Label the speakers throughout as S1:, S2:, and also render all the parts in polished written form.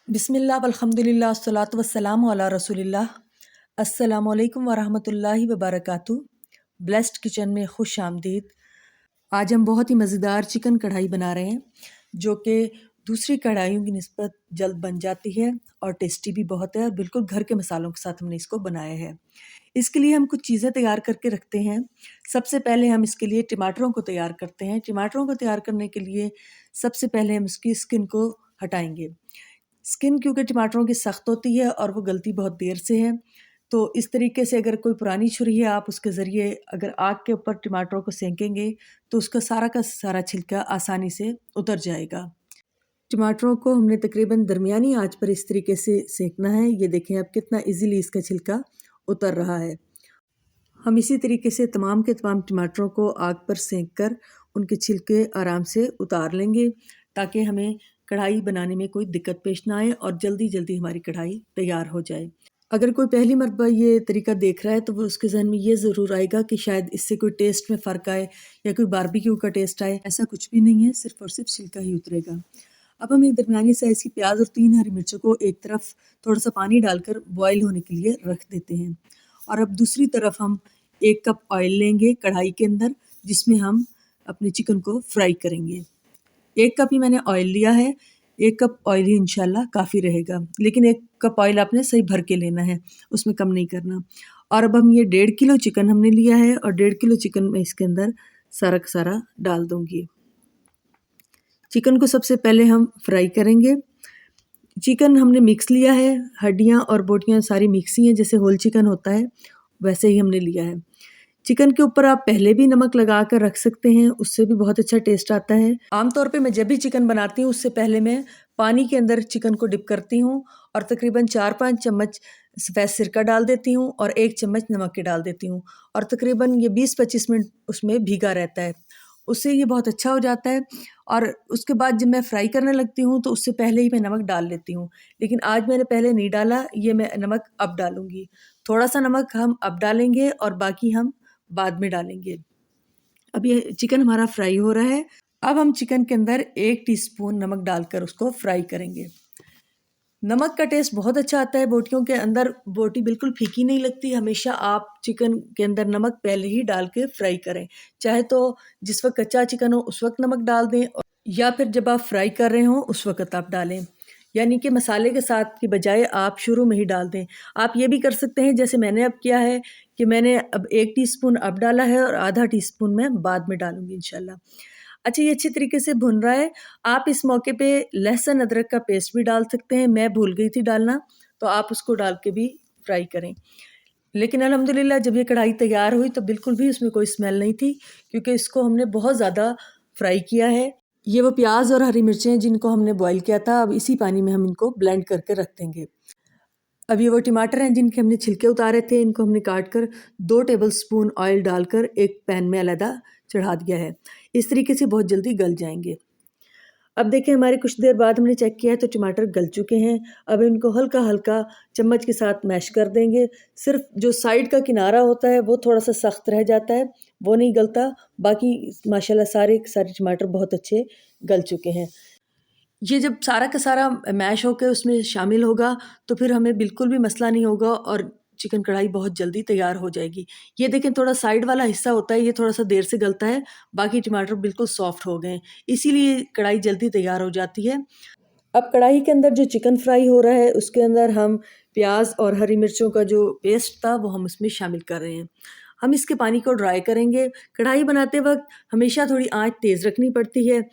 S1: बिस्मिल्लाह वल्हम्दुलिल्लाह अस्सलातु वस्सलामु अला रसूलिल्लाह। अस्सलामु अलैकुम वरहमतुल्लाहि वबरकातुहू। ब्लेस्ड किचन में खुश आमदीद। आज हम बहुत ही मज़ेदार चिकन कढ़ाई बना रहे हैं जो कि दूसरी कढ़ाइयों की निस्बत जल्द बन जाती है और टेस्टी भी बहुत है और बिल्कुल घर के मसालों के साथ हमने इसको बनाया है। इसके लिए हम कुछ चीज़ें तैयार करके रखते हैं। सबसे पहले हम इसके लिए टमाटरों को तैयार करते हैं। टमाटरों को तैयार करने के लिए सबसे पहले हम उसकी स्किन को हटाएंगे। स्किन क्योंकि टमाटरों की सख्त होती है और वो गलती बहुत देर से है, तो इस तरीके से अगर कोई पुरानी छुरी है, आप उसके ज़रिए अगर आग के ऊपर टमाटरों को सेंकेंगे तो उसका सारा का सारा छिलका आसानी से उतर जाएगा। टमाटरों को हमने तकरीबन दरमियानी आंच पर इस तरीके से सेंकना है। ये देखें अब कितना इजीली इसका छिलका उतर रहा है। हम इसी तरीके से तमाम के तमाम टमाटरों को आग पर सेंक कर उनके छिलके आराम से उतार लेंगे ताकि हमें कढ़ाई बनाने में कोई दिक्कत पेश ना आए और जल्दी जल्दी हमारी कढ़ाई तैयार हो जाए। अगर कोई पहली मरतबा ये तरीका देख रहा है तो वो उसके जहन में ये ज़रूर आएगा कि शायद इससे कोई टेस्ट में फ़र्क आए या कोई बारबेक्यू का टेस्ट आए। ऐसा कुछ भी नहीं है, सिर्फ़ और सिर्फ छिलका ही उतरेगा। अब हम एक दरमियानी साइज़ की प्याज और 3 हरी मिर्चों को एक तरफ थोड़ा सा पानी डालकर बॉयल होने के लिए रख देते हैं और अब दूसरी तरफ हम 1 कप ऑयल लेंगे कढ़ाई के अंदर, जिसमें हम अपने चिकन को फ्राई करेंगे। 1 कप ही मैंने ऑयल लिया है। 1 कप ऑयल ही इंशाल्लाह काफ़ी रहेगा, लेकिन 1 कप ऑयल आपने सही भर के लेना है, उसमें कम नहीं करना। और अब हम ये 1.5 किलो चिकन हमने लिया है और 1.5 किलो चिकन में इसके अंदर सारा का सारा डाल दूँगी। चिकन को सबसे पहले हम फ्राई करेंगे। चिकन हमने मिक्स लिया है, हड्डियाँ और बोटियाँ सारी मिक्स ही हैं, जैसे होल चिकन होता है वैसे ही हमने लिया है। चिकन के ऊपर आप पहले भी नमक लगा कर रख सकते हैं, उससे भी बहुत अच्छा टेस्ट आता है। आमतौर पे मैं जब भी चिकन बनाती हूँ उससे पहले मैं पानी के अंदर चिकन को डिप करती हूँ और तकरीबन 4-5 चम्मच सफ़ेद सिरका डाल देती हूँ और 1 चम्मच नमक के डाल देती हूँ और तकरीबन ये 20-25 मिनट उसमें भीगा रहता है। उससे ये बहुत अच्छा हो जाता है और उसके बाद जब मैं फ्राई करने लगती हूँ तो उससे पहले ही मैं नमक डाल लेती हूँ, लेकिन आज मैंने पहले नहीं डाला, ये मैं नमक अब डालूँगी। थोड़ा सा नमक हम अब डालेंगे और बाकी हम बाद में डालेंगे। अब ये चिकन हमारा फ्राई हो रहा है। अब हम चिकन के अंदर 1 टीस्पून नमक डालकर उसको फ्राई करेंगे। नमक का टेस्ट बहुत अच्छा आता है बोटियों के अंदर, बोटी बिल्कुल फीकी नहीं लगती। हमेशा आप चिकन के अंदर नमक पहले ही डाल के फ्राई करें, चाहे तो जिस वक्त कच्चा चिकन हो उस वक्त नमक डाल दें या फिर जब आप फ्राई कर रहे हो उस वक्त आप डालें, यानी कि मसाले के साथ की बजाय आप शुरू में ही डाल दें। आप ये भी कर सकते हैं जैसे मैंने अब किया है कि मैंने अब 1 टीस्पून अब डाला है और आधा टीस्पून मैं बाद में डालूँगी इंशाल्लाह। अच्छा, ये अच्छी तरीके से भुन रहा है। आप इस मौके पे लहसुन अदरक का पेस्ट भी डाल सकते हैं, मैं भूल गई थी डालना, तो आप उसको डाल के भी फ्राई करें। लेकिन अल्हम्दुलिल्लाह जब ये कढ़ाई तैयार हुई तो बिल्कुल भी उसमें कोई स्मेल नहीं थी, क्योंकि इसको हमने बहुत ज़्यादा फ्राई किया है। ये वो प्याज और हरी मिर्चें हैं जिनको हमने बॉयल किया था, अब इसी पानी में हम इनको ब्लेंड करके रख देंगे। अब ये वो टमाटर हैं जिनके हमने छिलके उतारे थे, इनको हमने काट कर 2 टेबलस्पून ऑयल डालकर एक पैन में अलहदा चढ़ा दिया है। इस तरीके से बहुत जल्दी गल जाएँगे। अब देखिए हमारे कुछ देर बाद हमने चेक किया है तो टमाटर गल चुके हैं। अब इनको हल्का-हल्का चम्मच के साथ मैश कर देंगे। सिर्फ़ जो साइड का किनारा होता है वो थोड़ा-सा सख्त रह जाता है, वो नहीं गलता। बाकी माशाल्लाह सारे के सारे टमाटर बहुत अच्छे गल चुके हैं। ये जब सारा का सारा मैश होके उसमें शामिल होगा तो फिर हमें बिल्कुल भी मसला नहीं होगा और चिकन कढ़ाई बहुत जल्दी तैयार हो जाएगी। ये देखें थोड़ा साइड वाला हिस्सा होता है, ये थोड़ा-सा देर से गलता है, बाकी टमाटर बिल्कुल सॉफ्ट हो गए हैं, इसीलिए कढ़ाई जल्दी तैयार हो जाती है। अब कढ़ाई के अंदर जो चिकन फ्राई हो रहा है उसके अंदर हम प्याज और हरी मिर्चों का जो पेस्ट था वो हम उसमें शामिल कर रहे हैं। हम इसके पानी को ड्राई करेंगे। कढ़ाई बनाते वक़्त हमेशा थोड़ी आँच तेज़ रखनी पड़ती है।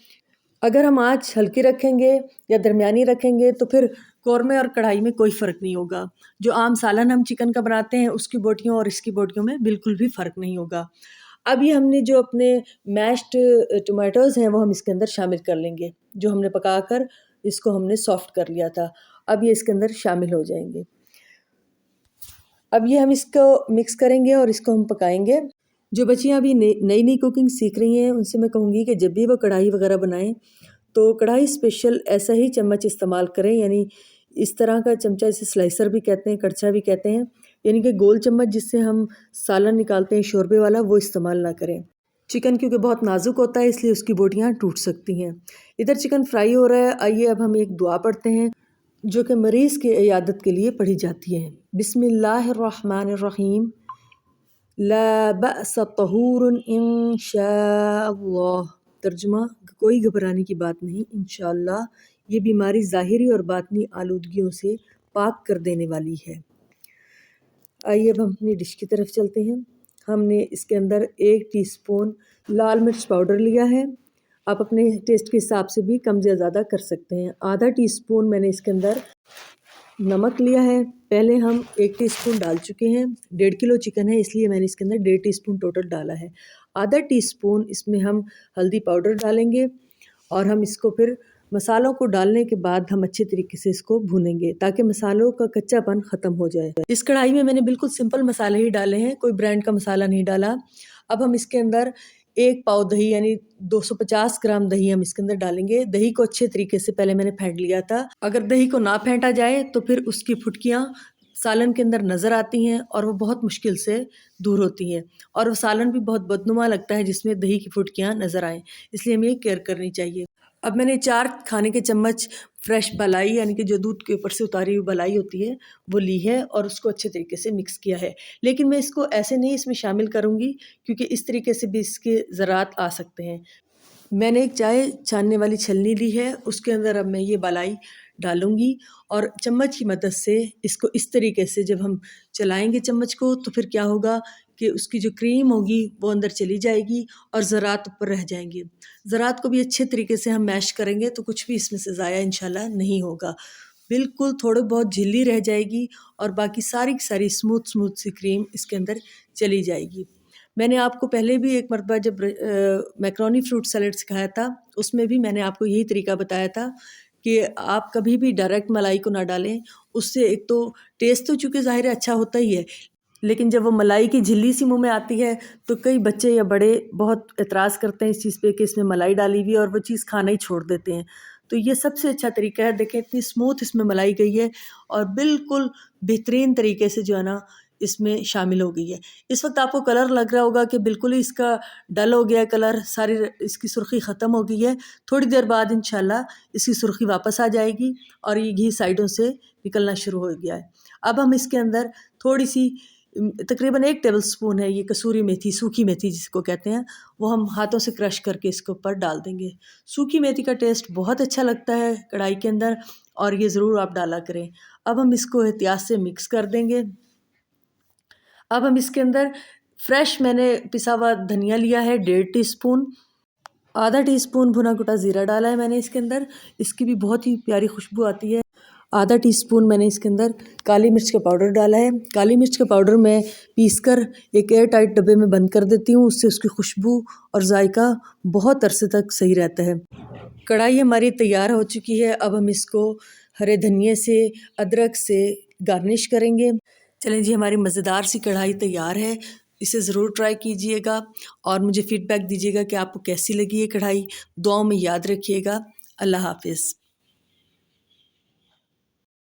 S1: अगर हम आँच हल्की रखेंगे या दरमियानी रखेंगे तो फिर कौरमे और कढ़ाई में कोई फ़र्क नहीं होगा। जो आम सालन हम चिकन का बनाते हैं उसकी बोटियों और इसकी बोटियों में बिल्कुल भी फ़र्क नहीं होगा। अब ये हमने जो अपने मैश्ड टोमेटोज़ हैं वो हम इसके अंदर शामिल कर लेंगे, जो हमने पकाकर इसको हमने सॉफ्ट कर लिया था। अब ये इसके अंदर शामिल हो जाएँगे। अब ये हम इसको मिक्स करेंगे और इसको हम पकाएँगे। जो बच्चियाँ अभी नई-नई कुकिंग सीख रही हैं उनसे मैं कहूँगी कि जब भी वो कढ़ाई वग़ैरह बनाएँ तो कढ़ाई स्पेशल ऐसा ही चम्मच इस्तेमाल करें, यानी इस तरह का चमचा, इसे स्लाइसर भी कहते हैं, कड़छा भी कहते हैं, यानी कि गोल चम्मच जिससे हम सालन निकालते हैं शोरबे वाला, वो इस्तेमाल ना करें। चिकन क्योंकि बहुत नाजुक होता है इसलिए उसकी बोटियाँ टूट सकती हैं। इधर चिकन फ्राई हो रहा है, आइए अब हम एक दुआ पढ़ते हैं। जो कि मरीज़ की इयादत के लिए पढ़ी जाती हैं। बिस्मिल्लाहिर्रहमानिर्रहीम। ला बअस तहूरुन इंशाअल्लाह। तर्जुमा, कोई घबराने की बात नहीं, इंशाअल्लाह ये बीमारी ज़ाहिरी और बातनी आलूदगियों से पाक कर देने वाली है। आइए अब हम अपनी डिश की तरफ चलते हैं। हमने इसके अंदर 1 टीस्पून लाल मिर्च पाउडर लिया है। आप अपने टेस्ट के हिसाब से भी कम या ज़्यादा कर सकते हैं। आधा टीस्पून मैंने इसके अंदर नमक लिया है। पहले हम 1 टीस्पून डाल चुके हैं। 1.5 किलो चिकन है, इसलिए मैंने इसके अंदर 1.5 टीस्पून टोटल डाला है। आधा टीस्पून इसमें हम हल्दी पाउडर डालेंगे और हम इसको फिर मसालों को डालने के बाद हम अच्छे तरीके से इसको भूनेंगे ताकि मसालों का कच्चापन ख़त्म हो जाए। इस कढ़ाई में मैंने बिल्कुल सिंपल मसाले ही डाले हैं, कोई ब्रांड का मसाला नहीं डाला। अब हम इसके अंदर 1 पाव दही यानी 250 ग्राम दही हम इसके अंदर डालेंगे। दही को अच्छे तरीके से पहले मैंने फेंट लिया था। अगर दही को ना फेंटा जाए तो फिर उसकी फुटकियाँ सालन के अंदर नज़र आती हैं और वो बहुत मुश्किल से दूर होती हैं और वो सालन भी बहुत बदनुमा लगता है जिसमें दही की फुटकियाँ नज़र आएँ, इसलिए हमें केयर करनी चाहिए। अब मैंने 4 खाने के चम्मच फ्रेश मलाई यानी कि जो दूध के ऊपर से उतारी हुई मलाई होती है वो ली है और उसको अच्छे तरीके से मिक्स किया है। लेकिन मैं इसको ऐसे नहीं इसमें शामिल करूँगी क्योंकि इस तरीके से भी इसके ज़रात आ सकते हैं। मैंने एक चाय छानने वाली छलनी ली है, उसके अंदर अब मैं ये मलाई डालूँगी और चम्मच की मदद से इसको इस तरीके से जब हम चलाएँगे चम्मच को तो फिर क्या होगा कि उसकी जो क्रीम होगी वो अंदर चली जाएगी और ज़रात ऊपर रह जाएंगे। ज़रात को भी अच्छे तरीके से हम मैश करेंगे तो कुछ भी इसमें से ज़ाया इंशाल्लाह नहीं होगा। बिल्कुल थोड़ी बहुत झिल्ली रह जाएगी और बाकी सारी की सारी स्मूथ सी क्रीम इसके अंदर चली जाएगी। मैंने आपको पहले भी एक मरतबा जब मैक्रोनी फ्रूट सैलेड सिखाया था, उसमें भी मैंने आपको यही तरीका बताया था कि आप कभी भी डायरेक्ट मलाई को ना डालें। उससे एक तो टेस्ट तो चूँकि ज़ाहिर है अच्छा होता ही है, लेकिन जब वो मलाई की झिल्ली सी मुँह में आती है तो कई बच्चे या बड़े बहुत एतराज़ करते हैं इस चीज़ पे कि इसमें मलाई डाली हुई है और वो चीज़ खाना ही छोड़ देते हैं। तो ये सबसे अच्छा तरीका है। देखें इतनी स्मूथ इसमें मलाई गई है और बिल्कुल बेहतरीन तरीके से जो है ना इसमें शामिल हो गई है। इस वक्त आपको कलर लग रहा होगा कि बिल्कुल ही इसका डल हो गया है कलर, सारी इसकी सुर्खी ख़त्म हो गई है। थोड़ी देर बाद इंशाल्लाह इसकी सुर्खी वापस आ जाएगी और ये घी साइडों से निकलना शुरू हो गया है। अब हम इसके अंदर थोड़ी सी तकरीबन 1 टेबलस्पून है ये कसूरी मेथी, सूखी मेथी जिसको कहते हैं, वो हम हाथों से क्रश करके इसके ऊपर डाल देंगे। सूखी मेथी का टेस्ट बहुत अच्छा लगता है कढ़ाई के अंदर और ये ज़रूर आप डाला करें। अब हम इसको एहतियात से मिक्स कर देंगे। अब हम इसके अंदर फ्रेश मैंने पिसा हुआ धनिया लिया है 1.5 टीस्पून, आधा टीस्पून भुना कुटा ज़ीरा डाला है मैंने इसके अंदर, इसकी भी बहुत ही प्यारी खुशबू आती है। आधा टीस्पून मैंने इसके अंदर काली मिर्च का पाउडर डाला है। काली मिर्च का पाउडर मैं पीसकर एक एयर टाइट डब्बे में बंद कर देती हूँ, उससे उसकी खुशबू और जायका बहुत अरसे तक सही रहता है। कढ़ाई हमारी तैयार हो चुकी है। अब हम इसको हरे धनिए से, अदरक से गार्निश करेंगे। चलें जी, हमारी मज़ेदार सी कढ़ाई तैयार है। इसे ज़रूर ट्राई कीजिएगा और मुझे फ़ीडबैक दीजिएगा कि आपको कैसी लगी ये कढ़ाई। दुआओं में याद रखिएगा। अल्लाह हाफ़िज़।